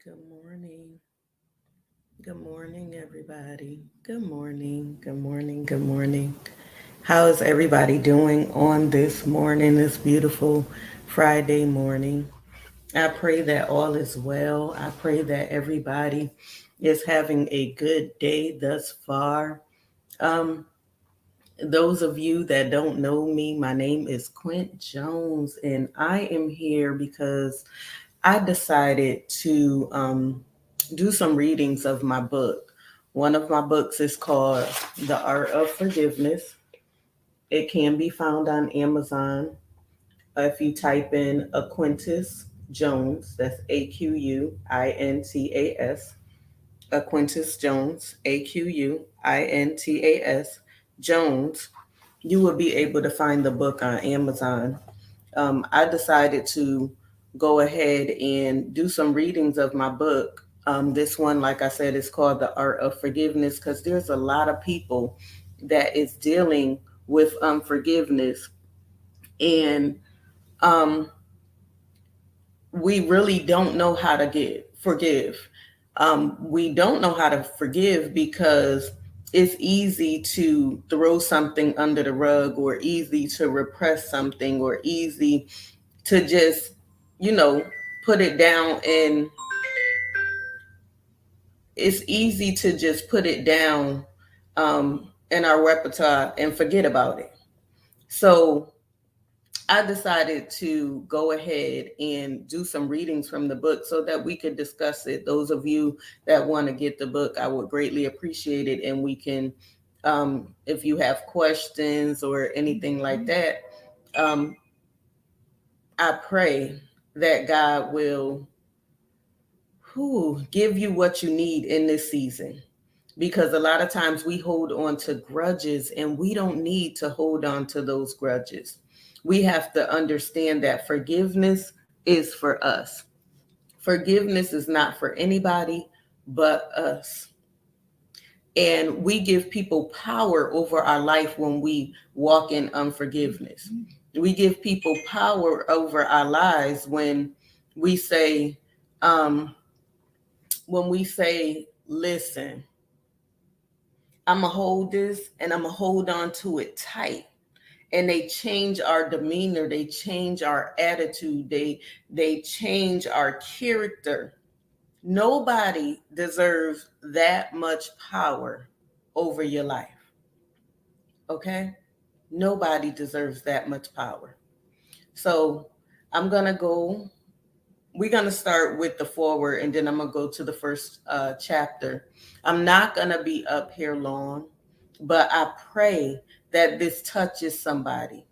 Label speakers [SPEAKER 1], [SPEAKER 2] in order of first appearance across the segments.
[SPEAKER 1] Good morning. Good morning, everybody. Good morning. Good morning. Good morning. How is everybody doing on this morning, this beautiful Friday morning? I pray that all is well. I pray that everybody is having a good day thus far. Um, those of you that don't know me, my name is Quint Jones, and I am here because I decided to do some readings of my book. One of my books is called The Art of Forgiveness. It can be found on Amazon. If you type in Aquintus Jones, that's Aquintas, Aquintus Jones, Aquintas Jones, you will be able to find the book on Amazon. I decided to go ahead and do some readings of my book. This one, like I said, is called The Art of Forgiveness because there's a lot of people that is dealing with unforgiveness. And um, we really don't know how to forgive. We don't know how to forgive because it's easy to throw something under the rug or easy to repress something or easy to just, you know, put it down, and it's easy to just put it down in our repertoire and forget about it. So I decided to go ahead and do some readings from the book so that we could discuss it. Those of you that want to get the book, I would greatly appreciate it. And we can, if you have questions or anything like that, um, I pray that God will give you what you need in this season. Because a lot of times we hold on to grudges and we don't need to hold on to those grudges. We have to understand that forgiveness is for us. Forgiveness is not for anybody but us. And we give people power over our life when we walk in unforgiveness. We give people power over our lives we say, um, when we say, listen, I'm going to hold this and I'm going to hold on to it tight. And they change our demeanor, they change our attitude, they change our character. Nobody deserves that much power over your life. Okay? Nobody deserves that much power. So I'm going to go we're going to start with the forward, and then I'm going to go to the first chapter. I'm not going to be up here long, but I pray that this touches somebody.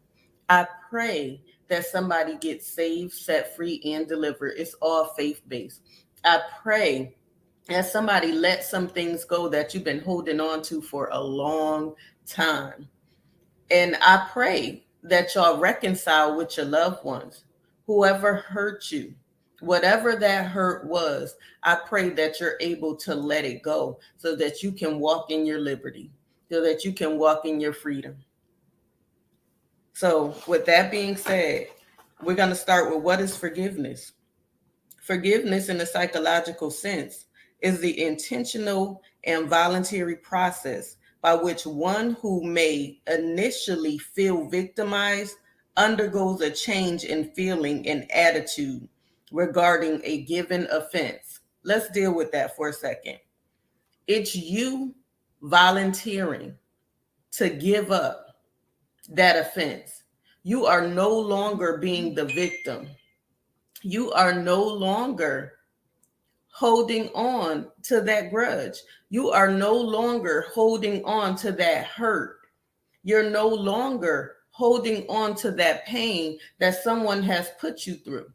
[SPEAKER 1] I pray that somebody gets saved, set free, and delivered. It's all faith based. I pray that somebody let some things go that you've been holding on to for a long time. And I pray that y'all reconcile with your loved ones, whoever hurt you, whatever that hurt was. I pray that you're able to let it go so that you can walk in your liberty, so that you can walk in your freedom. So, with that being said, we're going to start with what is forgiveness. Forgiveness, in a psychological sense, is the intentional and voluntary process by which one who may initially feel victimized undergoes a change in feeling and attitude regarding a given offense. Let's deal with that for a second. It's you volunteering to give up that offense. You are no longer being the victim. You are no longer holding on to that grudge. You are no longer holding on to that hurt. You're no longer holding on to that pain that someone has put you through.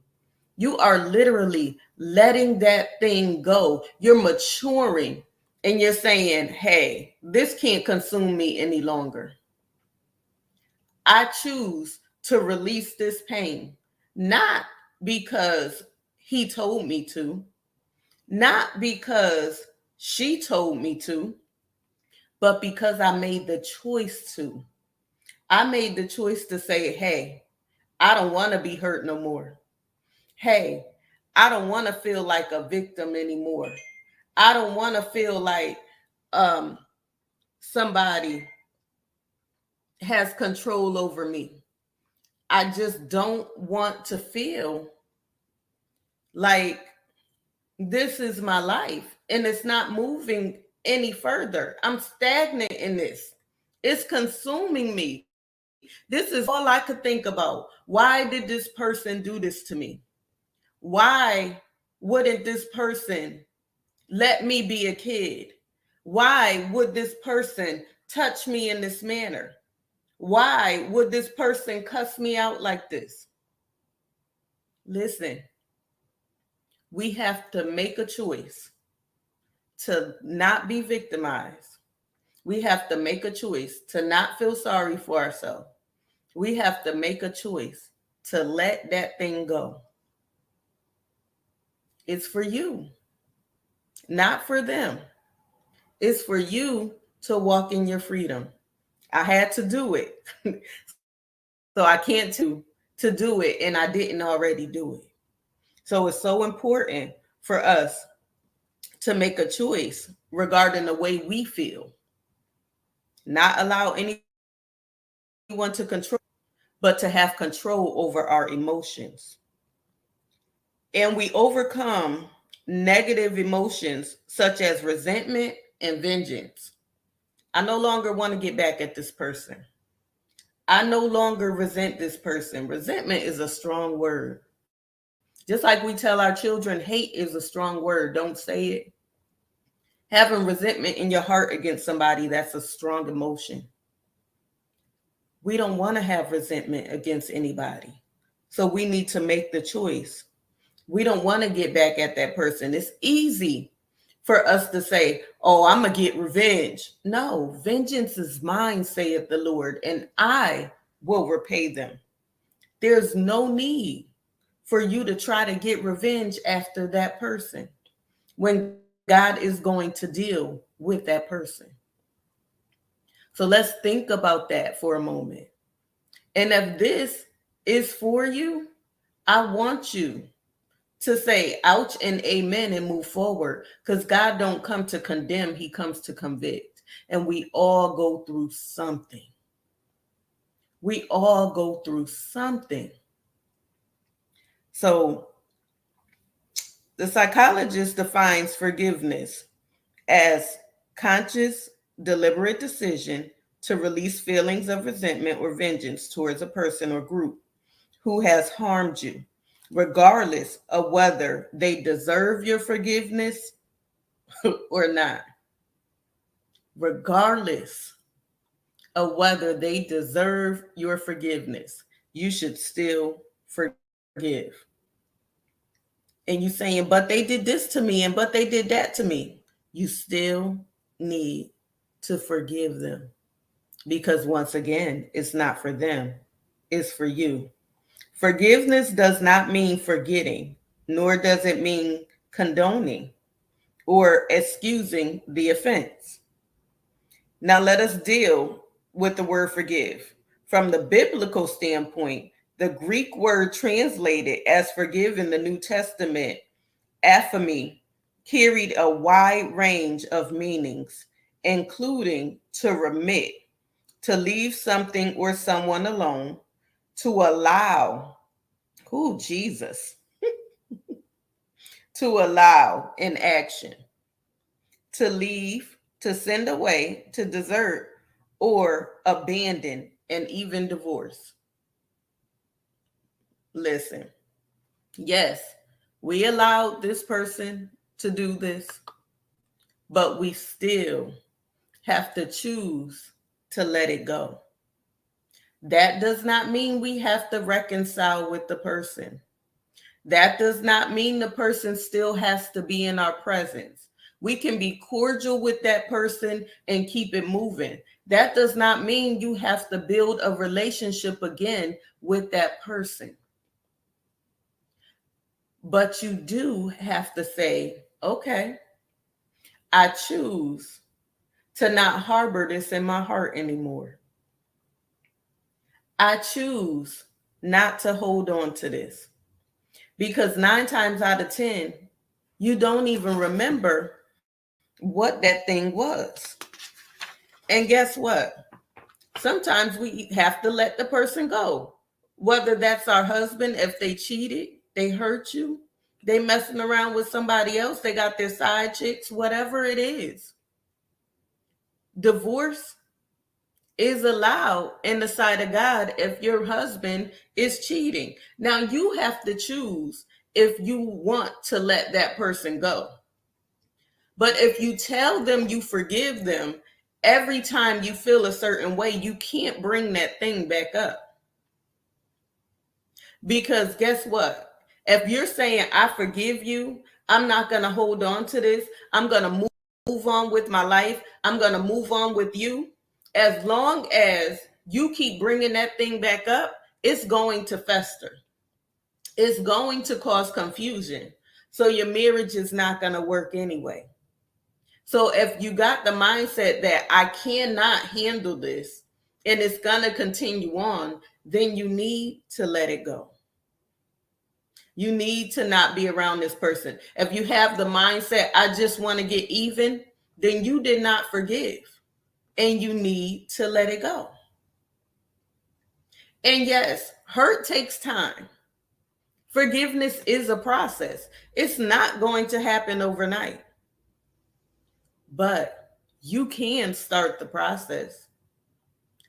[SPEAKER 1] You are literally letting that thing go. You're maturing and you're saying, hey, this can't consume me any longer. I choose to release this pain, not because he told me to, not because she told me to, but because I made the choice to. I made the choice to say, hey, I don't want to be hurt no more. Hey, I don't want to feel like a victim anymore. I don't want to feel like um, somebody has control over me. I just don't want to feel like this is my life and it's not moving any further. I'm stagnant in this. It's consuming me. This is all I could think about. Why did this person do this to me? Why wouldn't this person let me be a kid? Why would this person touch me in this manner? Why would this person cuss me out like this? Listen, we have to make a choice to not be victimized. We have to make a choice to not feel sorry for ourselves. We have to make a choice to let that thing go. It's for you, not for them. It's for you to walk in your freedom. I had to do it. So I can't to do it and I didn't already do it. So it's so important for us to make a choice regarding the way we feel. Not allow anyone to control, but to have control over our emotions. And we overcome negative emotions such as resentment and vengeance. I no longer want to get back at this person. I no longer resent this person. Resentment is a strong word. Just like we tell our children, hate is a strong word. Don't say it. Having resentment in your heart against somebody, that's a strong emotion. We don't want to have resentment against anybody. So we need to make the choice. We don't want to get back at that person. It's easy for us to say, oh, I'm going to get revenge. No, vengeance is mine, saith the Lord, and I will repay them. There's no need for you to try to get revenge after that person when God is going to deal with that person. So let's think about that for a moment. And if this is for you, I want you to say ouch and amen and move forward, because God don't come to condemn, he comes to convict. And we all go through something. We all go through something. So the psychologist defines forgiveness as conscious, deliberate decision to release feelings of resentment or vengeance towards a person or group who has harmed you, regardless of whether they deserve your forgiveness or not. Regardless of whether they deserve your forgiveness, you should still forgive. And you saying, but they did this to me and but they did that to me. You still need to forgive them, because once again, it's not for them, it's for you. Forgiveness does not mean forgetting, nor does it mean condoning or excusing the offense. Now, let us deal with the word forgive. From the biblical standpoint, the Greek word translated as forgive in the New Testament, aphiemi, carried a wide range of meanings, including to remit, to leave something or someone alone, to allow, who Jesus, to allow in action, to leave, to send away, to desert, or abandon, and even divorce. Listen, yes, we allowed this person to do this, but we still have to choose to let it go. That does not mean we have to reconcile with the person. That does not mean the person still has to be in our presence. We can be cordial with that person and keep it moving. That does not mean you have to build a relationship again with that person. But you do have to say, okay, I choose to not harbor this in my heart anymore. I choose not to hold on to this. Because 9 times out of 10, you don't even remember what that thing was. And guess what? Sometimes we have to let the person go. Whether that's our husband, if they cheated, they hurt you, they messing around with somebody else, they got their side chicks, whatever it is. Divorce is allowed in the sight of God if your husband is cheating. Now you have to choose if you want to let that person go. But if you tell them you forgive them, every time you feel a certain way, you can't bring that thing back up. Because guess what? If you're saying, I forgive you, I'm not going to hold on to this, I'm going to move on with my life, I'm going to move on with you. As long as you keep bringing that thing back up, it's going to fester. It's going to cause confusion. So your marriage is not going to work anyway. So if you got the mindset that I cannot handle this and it's going to continue on, then you need to let it go. You need to not be around this person. If you have the mindset, I just want to get even, then you did not forgive and you need to let it go. And yes, hurt takes time. Forgiveness is a process. It's not going to happen overnight. But you can start the process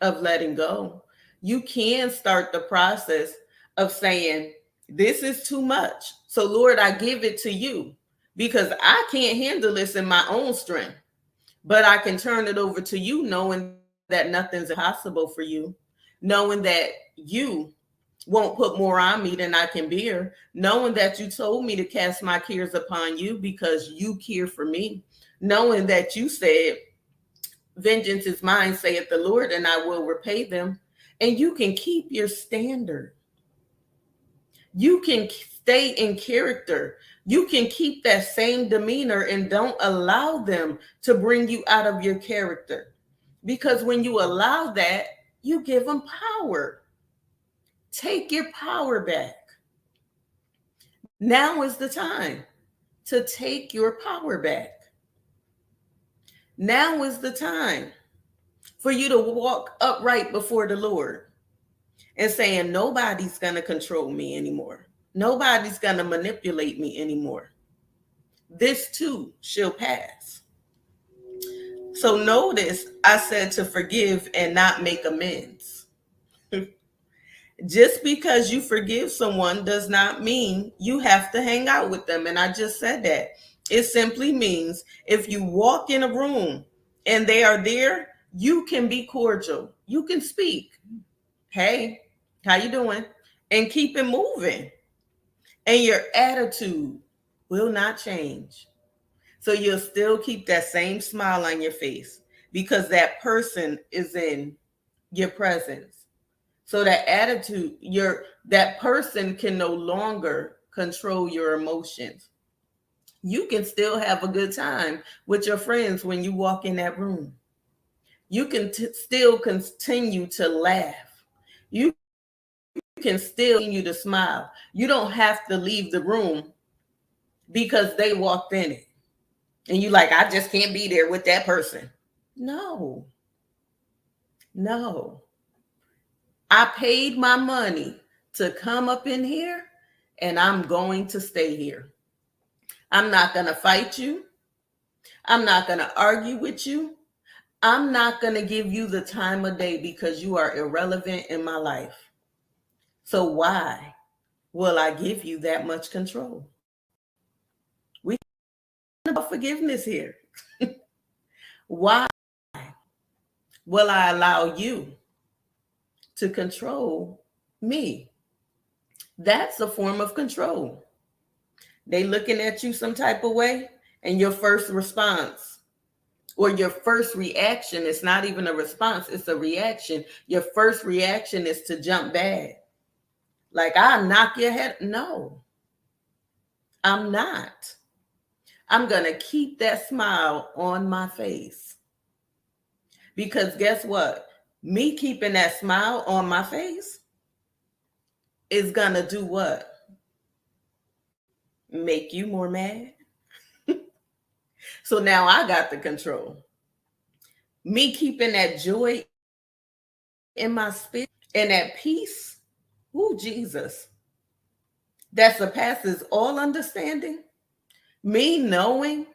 [SPEAKER 1] of letting go. You can start the process of saying, this is too much. So, Lord, I give it to you because I can't handle this in my own strength. But I can turn it over to you, knowing that nothing's impossible for you, knowing that you won't put more on me than I can bear, knowing that you told me to cast my cares upon you because you care for me, knowing that you said, vengeance is mine, saith the Lord, and I will repay them. And you can keep your standard. You can stay in character. You can keep that same demeanor and don't allow them to bring you out of your character. Because when you allow that, you give them power. Take your power back. Now is the time to take your power back. Now is the time for you to walk upright before the Lord and saying, nobody's going to control me anymore. Nobody's going to manipulate me anymore. This too shall pass. So notice I said to forgive and not make amends. Just because you forgive someone does not mean you have to hang out with them. And I just said that. It simply means if you walk in a room and they are there, you can be cordial. You can speak. Hey, how you doing? And keep it moving. And your attitude will not change. So you'll still keep that same smile on your face because that person is in your presence. So that attitude, that person can no longer control your emotions. You can still have a good time with your friends when you walk in that room. You can still continue to laugh. You can still continue to smile. You don't have to leave the room because they walked in it. And you like, I just can't be there with that person. No. I paid my money to come up in here and I'm going to stay here. I'm not going to fight you. I'm not going to argue with you. I'm not going to give you the time of day because you are irrelevant in my life. So why will I give you that much control? We about forgiveness here. Why will I allow you to control me? That's a form of control. They looking at you some type of way, and your first response or your first reaction is not even a response, it's a reaction. Your first reaction is to jump back. Like, I'll knock your head. No, I'm not. I'm going to keep that smile on my face. Because guess what? Me keeping that smile on my face is going to do what? make you more mad. So now I got the control. Me keeping that joy in my spirit and that peace, ooh, Jesus, that surpasses all understanding. Me knowing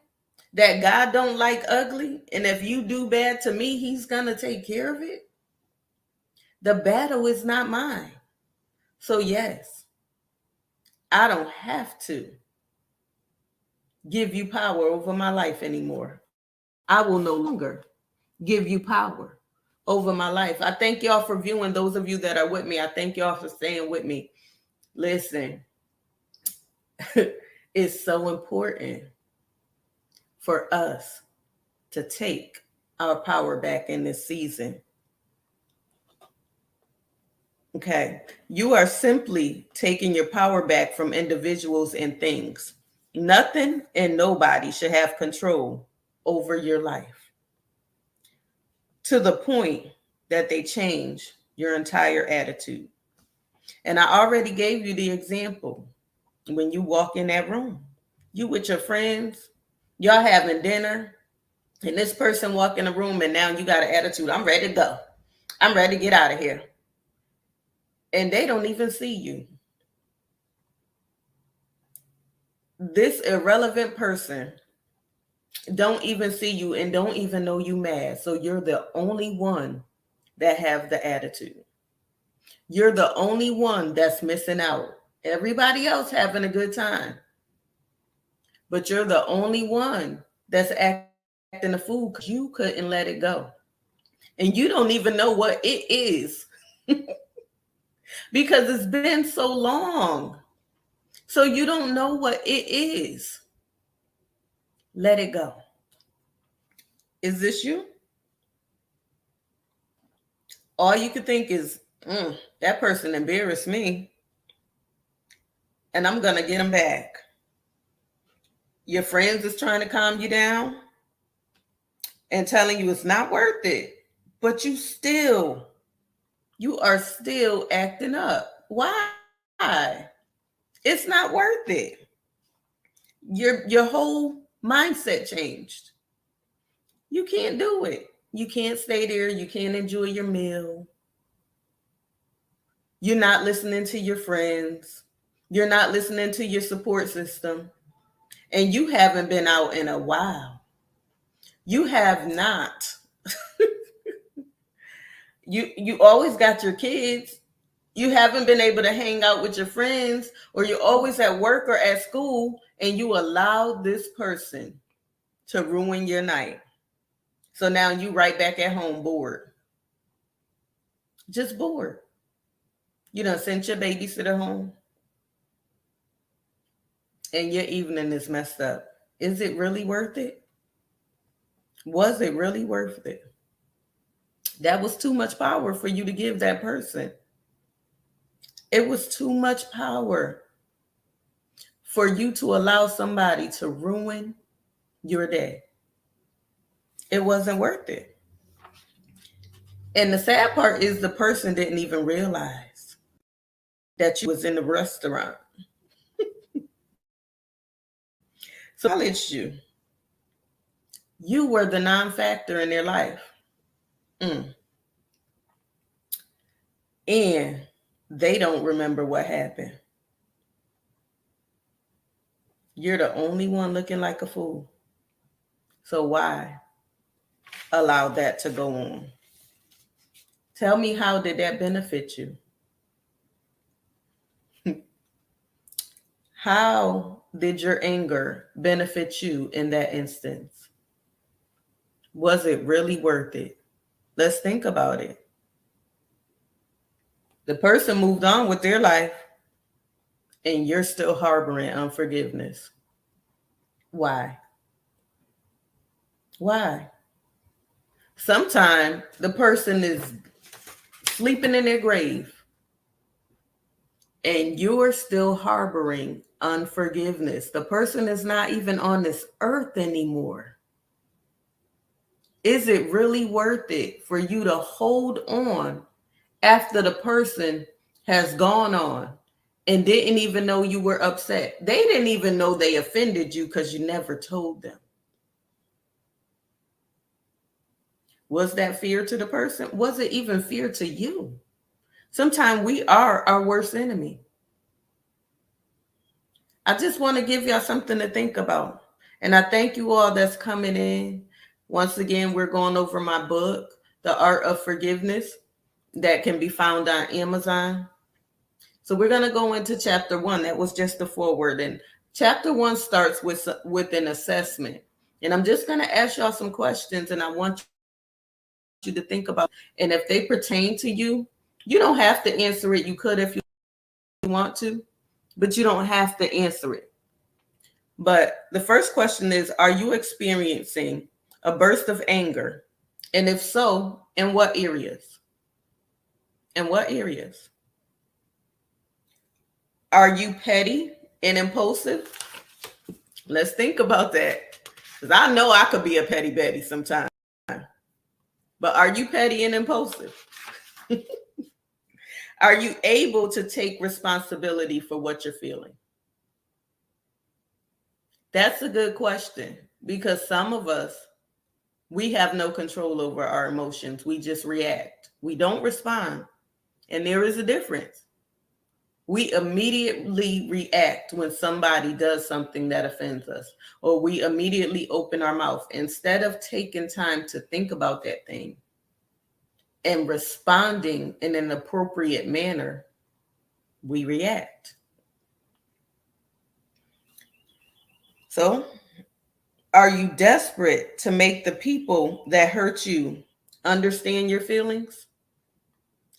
[SPEAKER 1] that God don't like ugly, and if you do bad to me, he's gonna take care of it. The battle is not mine. So yes, I don't have to give you power over my life anymore. I will no longer give you power over my life. I thank y'all for viewing. Those of you that are with me, I thank y'all for staying with me. Listen, it's so important for us to take our power back in this season. Okay. You are simply taking your power back from individuals and things. Nothing and nobody should have control over your life to the point that they change your entire attitude. And I already gave you the example. When you walk in that room, you with your friends, y'all having dinner, and this person walk in the room and now you got an attitude. I'm ready to go. I'm ready to get out of here. And they don't even see you. This irrelevant person don't even see you and don't even know you mad. So you're the only one that have the attitude. You're the only one that's missing out. Everybody else having a good time. But you're the only one that's acting a fool because you couldn't let it go. And you don't even know what it is because it's been so long. So you don't know what it is. Let it go. Is this you? All you could think is, that person embarrassed me and I'm going to get them back. Your friends is trying to calm you down and telling you it's not worth it, but you are still acting up. Why? It's not worth it. Your whole mindset changed. You can't do it. You can't stay there. You can't enjoy your meal. You're not listening to your friends. You're not listening to your support system. And you haven't been out in a while. You have not. You always got your kids. You haven't been able to hang out with your friends, or you're always at work or at school, and you allow this person to ruin your night. So now you right back at home bored. Just bored. You done sent your babysitter home and your evening is messed up. Is it really worth it? Was it really worth it? That was too much power for you to give that person. It was too much power for you to allow somebody to ruin your day. It wasn't worth it. And the sad part is the person didn't even realize that you was in the restaurant. So I acknowledged you. You were the non-factor in their life. And they don't remember what happened. You're the only one looking like a fool. So why allow that to go on? Tell me, how did that benefit you? How did your anger benefit you in that instance? Was it really worth it? Let's think about it. The person moved on with their life and you're still harboring unforgiveness. Why? Why? Sometimes the person is sleeping in their grave and you're still harboring unforgiveness. The person is not even on this earth anymore. Is it really worth it for you to hold on after the person has gone on and didn't even know you were upset. They didn't even know they offended you because you never told them. Was that fear to the person? Was it even fear to you? Sometimes we are our worst enemy. I just want to give y'all something to think about. And I thank you all that's coming in. Once again, we're going over my book, The Art of Forgiveness, that can be found on Amazon. So we're going to go into chapter 1. That was just the foreword. And chapter 1 starts with an assessment. And I'm just going to ask y'all some questions, and I want you to think about, and if they pertain to you, you don't have to answer it. You could if you want to, but you don't have to answer it. But the first question is, are you experiencing a burst of anger? And if so, in what areas? In what areas? Are you petty and impulsive? Let's think about that. Because I know I could be a petty Betty sometimes. But are you petty and impulsive? Are you able to take responsibility for what you're feeling? That's a good question, because some of us, we have no control over our emotions. We just react. We don't respond. And there is a difference. We immediately react when somebody does something that offends us, or we immediately open our mouth instead of taking time to think about that thing and responding in an appropriate manner. We react. So, are you desperate to make the people that hurt you understand your feelings?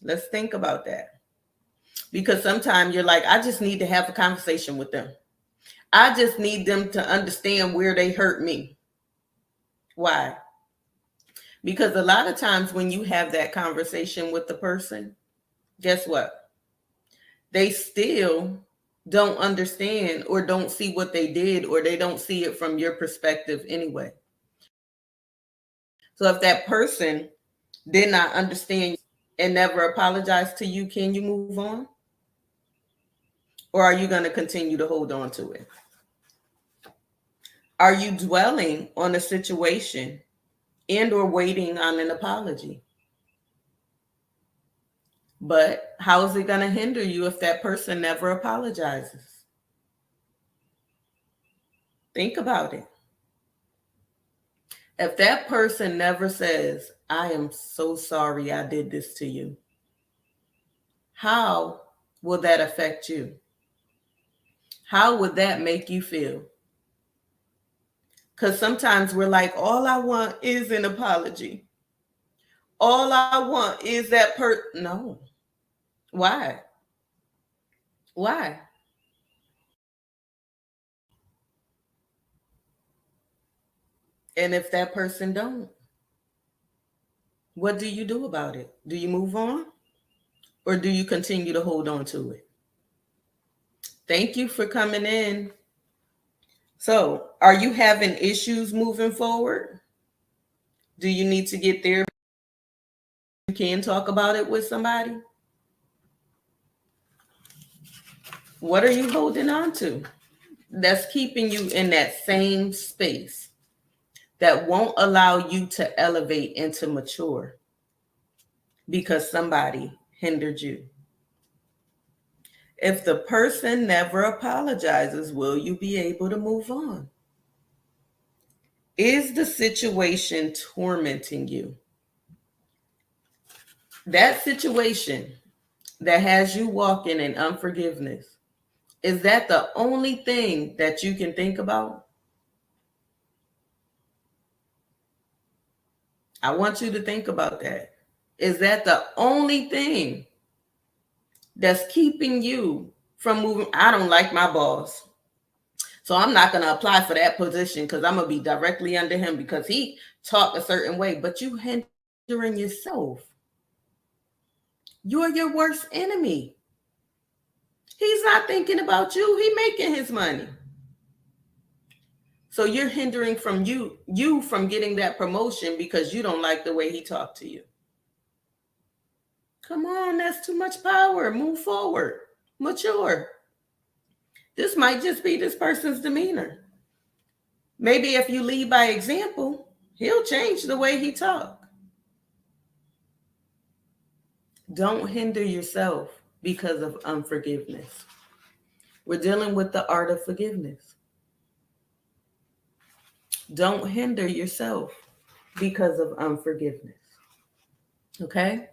[SPEAKER 1] Let's think about that. Because sometimes you're like, I just need to have a conversation with them. I just need them to understand where they hurt me. Why? Because a lot of times when you have that conversation with the person, guess what? They still don't understand or don't see what they did, or they don't see it from your perspective anyway. So if that person did not understand and never apologize to you, can you move on? Or are you going to continue to hold on to it? Are you dwelling on a situation and or waiting on an apology? But how is it going to hinder you if that person never apologizes? Think about it. If that person never says, I am so sorry I did this to you, how will that affect you? How would that make you feel? Because sometimes we're like, all I want is an apology. All I want is that No. Why? Why? And if that person don't, what do you do about it? Do you move on? Or do you continue to hold on to it? Thank you for coming in. So, are you having issues moving forward? Do you need to get there? You can talk about it with somebody? What are you holding on to that's keeping you in that same space, that won't allow you to elevate and to mature because somebody hindered you? If the person never apologizes, will you be able to move on? Is the situation tormenting you? That situation that has you walking in unforgiveness, is that the only thing that you can think about? I want you to think about that. Is that the only thing that's keeping you from moving? I don't like my boss, so I'm not going to apply for that position because I'm going to be directly under him because he talked a certain way. But you hindering yourself. You're your worst enemy. He's not thinking about you. He's making his money. So you're hindering from you from getting that promotion because you don't like the way he talked to you. Come on, that's too much power. Move forward. Mature. This might just be this person's demeanor. Maybe if you lead by example, he'll change the way he talks. Don't hinder yourself because of unforgiveness. We're dealing with the art of forgiveness. Don't hinder yourself because of unforgiveness. Okay?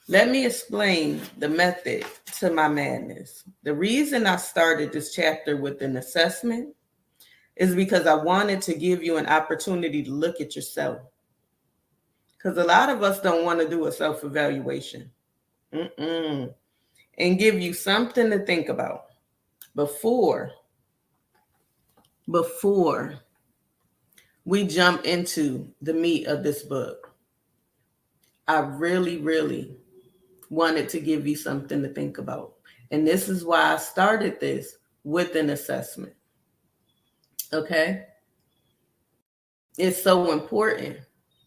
[SPEAKER 1] Let me explain the method to my madness. The reason I started this chapter with an assessment is because I wanted to give you an opportunity to look at yourself. Because a lot of us don't want to do a self-evaluation. And give you something to think about before we jump into the meat of this book. I really, really wanted to give you something to think about. And this is why I started this with an assessment. Okay? It's so important.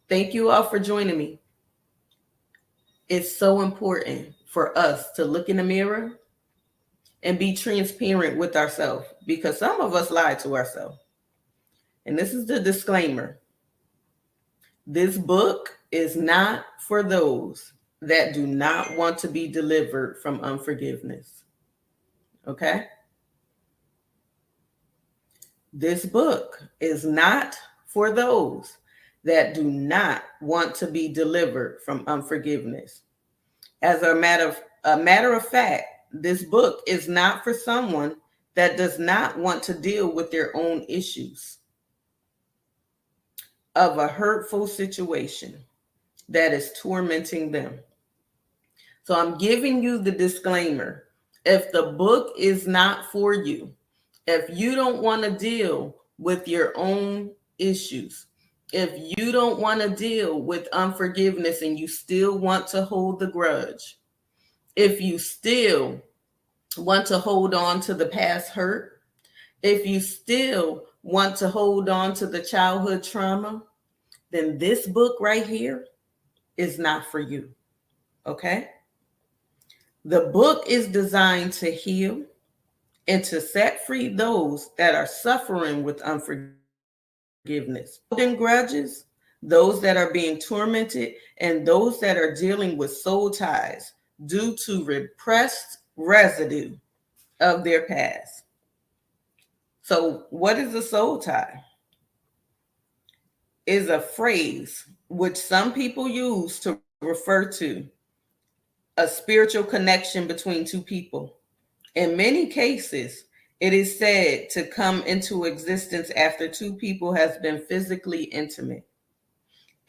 [SPEAKER 1] Thank you all for joining me. It's so important for us to look in the mirror and be transparent with ourselves, because some of us lie to ourselves. And this is the disclaimer. This book is not for those that do not want to be delivered from unforgiveness. Okay? This book is not for those that do not want to be delivered from unforgiveness. As a matter of fact, this book is not for someone that does not want to deal with their own issues of a hurtful situation that is tormenting them. So I'm giving you the disclaimer. If the book is not for you, if you don't want to deal with your own issues, if you don't want to deal with unforgiveness and you still want to hold the grudge, if you still want to hold on to the past hurt, if you still want to hold on to the childhood trauma, then this book right here is not for you. Okay? The book is designed to heal and to set free those that are suffering with unforgiveness, holding grudges, those that are being tormented, and those that are dealing with soul ties due to repressed residue of their past. So, what is a soul tie? Is a phrase which some people use to refer to a spiritual connection between two people. In many cases, it is said to come into existence after two people has been physically intimate.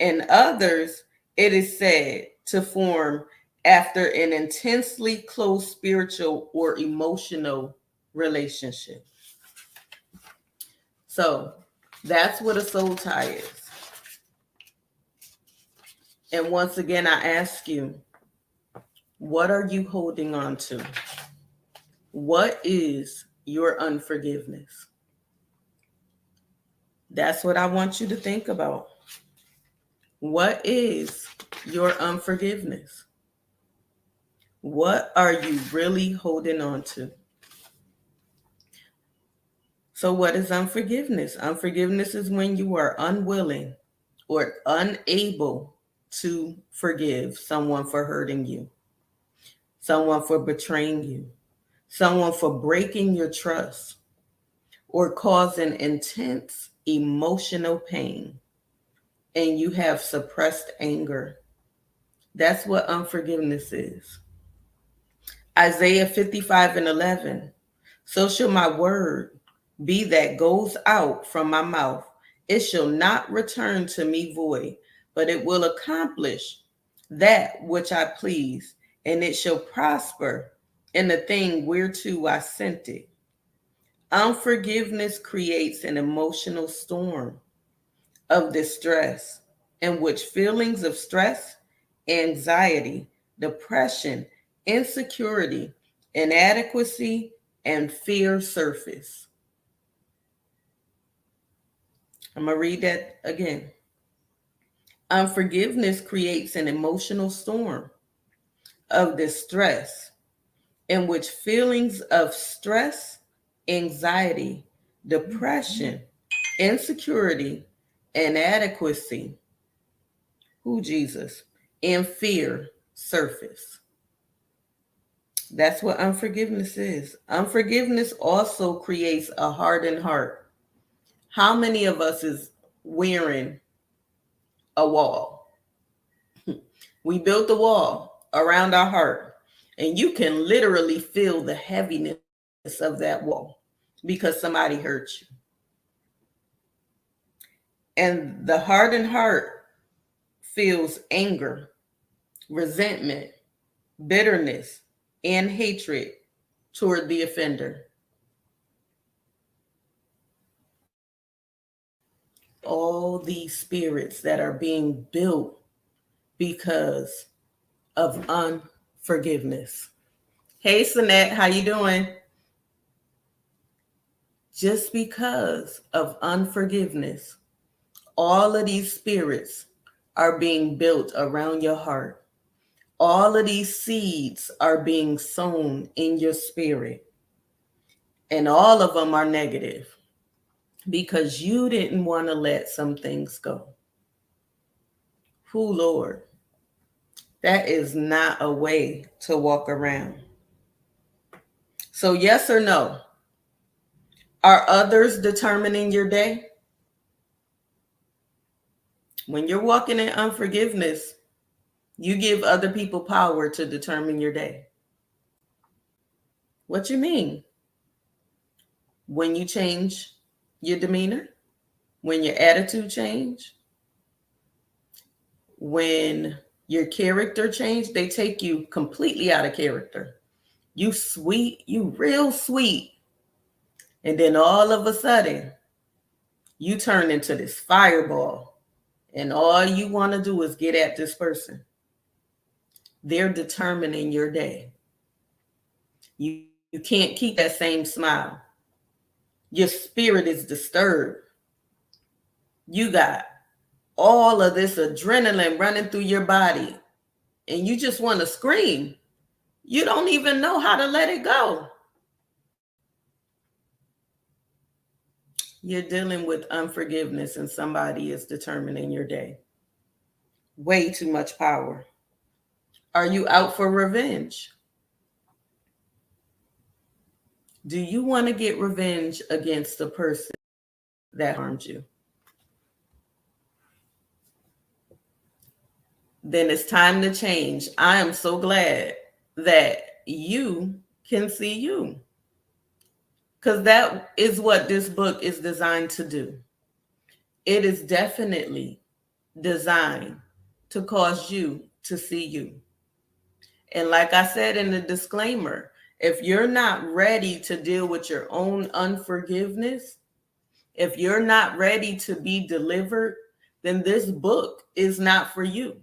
[SPEAKER 1] In others, it is said to form after an intensely close spiritual or emotional relationship. So that's what a soul tie is. And once again, I ask you, what are you holding on to? What is your unforgiveness? That's what I want you to think about. What is your unforgiveness? What are you really holding on to? So what is unforgiveness? Unforgiveness is when you are unwilling or unable to forgive someone for hurting you, someone for betraying you, someone for breaking your trust, or causing intense emotional pain, and you have suppressed anger. That's what unforgiveness is. Isaiah 55:11. So shall my word be that goes out from my mouth. It shall not return to me void, but it will accomplish that which I please, and it shall prosper in the thing whereto I sent it. Unforgiveness creates an emotional storm of distress in which feelings of stress, anxiety, depression, insecurity, inadequacy, and fear surface. I'm going to read that again. Unforgiveness creates an emotional storm of distress in which feelings of stress, anxiety, depression, insecurity, inadequacy, who Jesus, and fear surface. That's what unforgiveness is. Unforgiveness also creates a hardened heart. How many of us is wearing a wall? We built a wall around our heart, and you can literally feel the heaviness of that wall because somebody hurt you. And the hardened heart feels anger, resentment, bitterness, and hatred toward the offender. All these spirits that are being built because of unforgiveness. Hey, Sinette, how you doing? Just because of unforgiveness, all of these spirits are being built around your heart. All of these seeds are being sown in your spirit. And all of them are negative because you didn't want to let some things go. Who, Lord? That is not a way to walk around. So, yes or no? Are others determining your day? When you're walking in unforgiveness, you give other people power to determine your day. What you mean? When you change your demeanor, when your attitude change, when your character change, they take you completely out of character. You sweet, you real sweet. And then all of a sudden, you turn into this fireball. And all you want to do is get at this person. They're determining your day. You can't keep that same smile. Your spirit is disturbed. You got all of this adrenaline running through your body, and you just want to scream. You don't even know how to let it go. You're dealing with unforgiveness, and somebody is determining your day. Way too much power. Are you out for revenge? Do you want to get revenge against the person that harmed you? Then it's time to change. I am so glad that you can see you, because that is what this book is designed to do. It is definitely designed to cause you to see you. And like I said in the disclaimer, if you're not ready to deal with your own unforgiveness, if you're not ready to be delivered, then this book is not for you.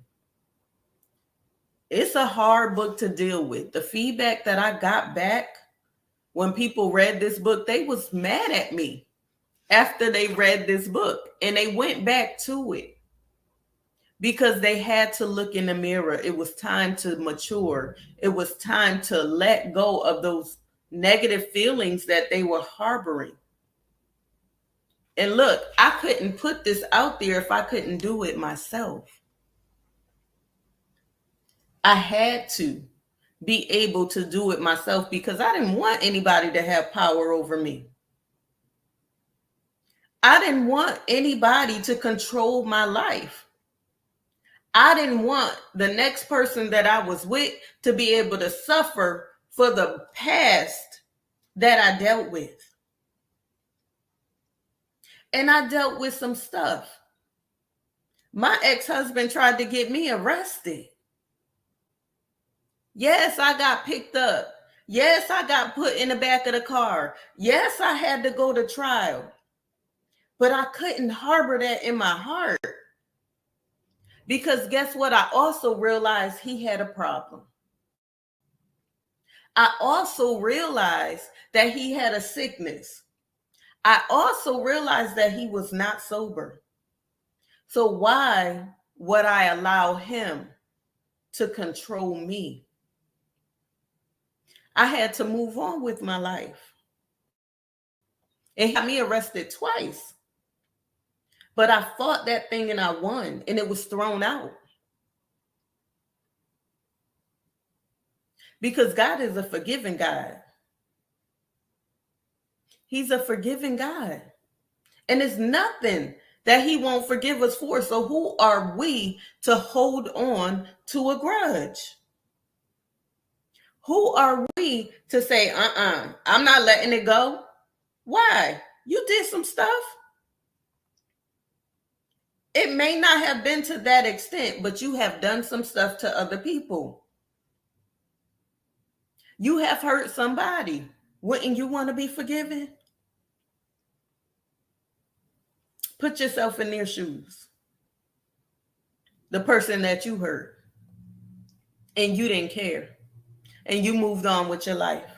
[SPEAKER 1] It's a hard book to deal with. The feedback that I got back when people read this book, they was mad at me after they read this book, and they went back to it because they had to look in the mirror. It was time to mature. It was time to let go of those negative feelings that they were harboring. And look, I couldn't put this out there if I couldn't do it myself. I had to be able to do it myself because I didn't want anybody to have power over me. I didn't want anybody to control my life. I didn't want the next person that I was with to be able to suffer for the past that I dealt with. And I dealt with some stuff. My ex-husband tried to get me arrested. Yes, I got picked up. Yes, I got put in the back of the car. Yes, I had to go to trial. But I couldn't harbor that in my heart. Because guess what? I also realized he had a problem. I also realized that he had a sickness. I also realized that he was not sober. So why would I allow him to control me? I had to move on with my life. And he got me arrested twice. But I fought that thing and I won, and it was thrown out. Because God is a forgiving God. He's a forgiving God. And it's nothing that he won't forgive us for. So who are we to hold on to a grudge? Who are we to say, I'm not letting it go? Why? You did some stuff. It may not have been to that extent, but you have done some stuff to other people. You have hurt somebody. Wouldn't you want to be forgiven? Put yourself in their shoes. The person that you hurt. And you didn't care. And you moved on with your life.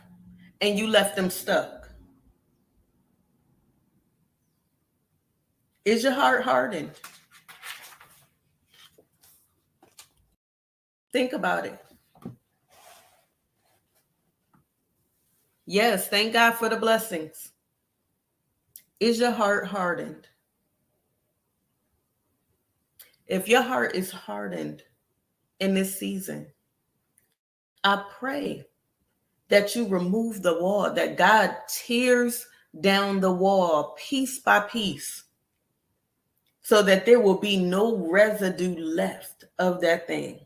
[SPEAKER 1] And you left them stuck. Is your heart hardened? Think about it. Yes, thank God for the blessings. Is your heart hardened? If your heart is hardened in this season, I pray that you remove the wall, that God tears down the wall piece by piece so that there will be no residue left of that thing.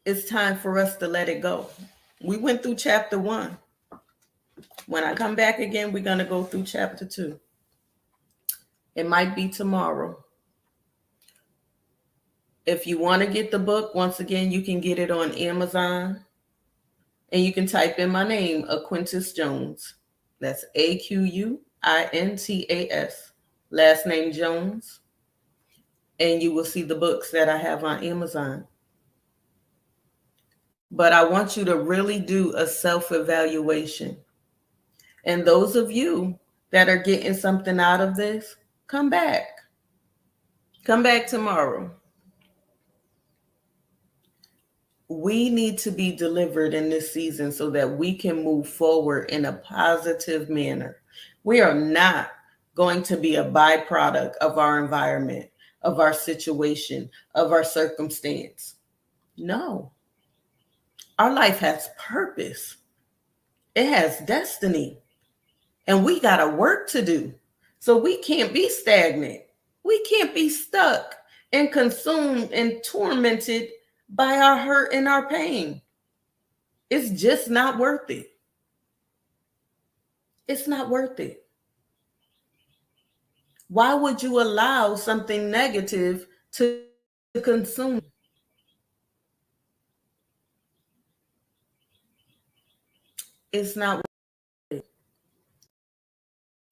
[SPEAKER 1] It's time for us to let it go. We went through chapter 1. When I come back again, we're going to go through chapter 2. It might be tomorrow. If you want to get the book, once again, you can get it on Amazon. And you can type in my name, Aquintas Jones. That's Aquintas. Last name Jones. And you will see the books that I have on Amazon. But I want you to really do a self-evaluation. And those of you that are getting something out of this, come back. Come back tomorrow. We need to be delivered in this season so that we can move forward in a positive manner. We are not going to be a byproduct of our environment, of our situation, of our circumstance. No. Our life has purpose. It has destiny. And we got a work to do. So we can't be stagnant. We can't be stuck and consumed and tormented by our hurt and our pain. It's just not worth it. It's not worth it. Why would you allow something negative to consume? It's not worth it.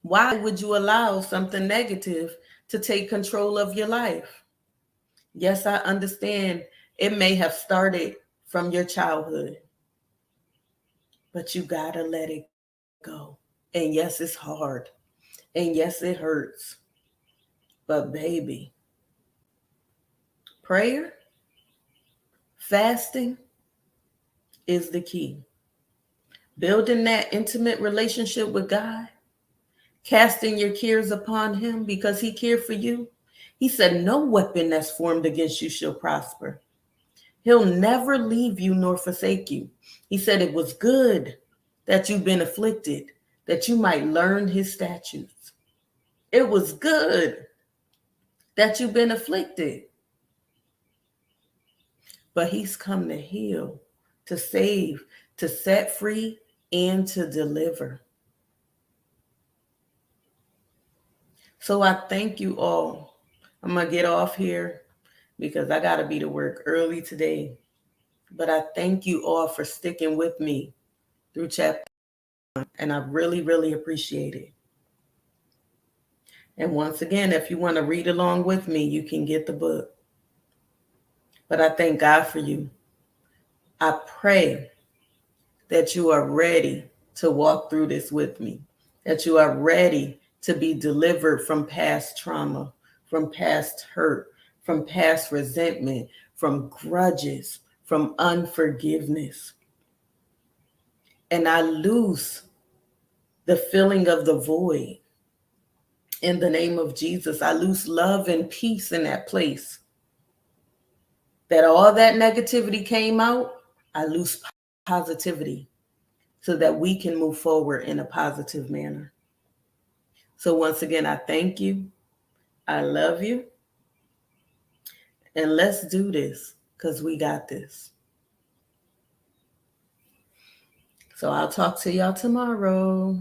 [SPEAKER 1] Why would you allow something negative to take control of your life? Yes, I understand it may have started from your childhood, but you gotta let it go. And yes, it's hard. And yes, it hurts. But baby, prayer, fasting is the key. Building that intimate relationship with God, casting your cares upon him because he cared for you. He said, no weapon that's formed against you shall prosper. He'll never leave you nor forsake you. He said it was good that you've been afflicted, that you might learn his statutes. It was good that you've been afflicted. But he's come to heal, to save, to set free, and to deliver. So I thank you all. I'm going to get off here because I got to be to work early today. But I thank you all for sticking with me through chapter 1. And I really, really appreciate it. And once again, if you want to read along with me, you can get the book. But I thank God for you. I pray that you are ready to walk through this with me, that you are ready to be delivered from past trauma, from past hurt, from past resentment, from grudges, from unforgiveness. And I loose the feeling of the void. In the name of Jesus, I loose love and peace in that place. That all that negativity came out, I loose positivity so that we can move forward in a positive manner. So once again, I thank you. I love you. And let's do this because we got this. So I'll talk to y'all tomorrow.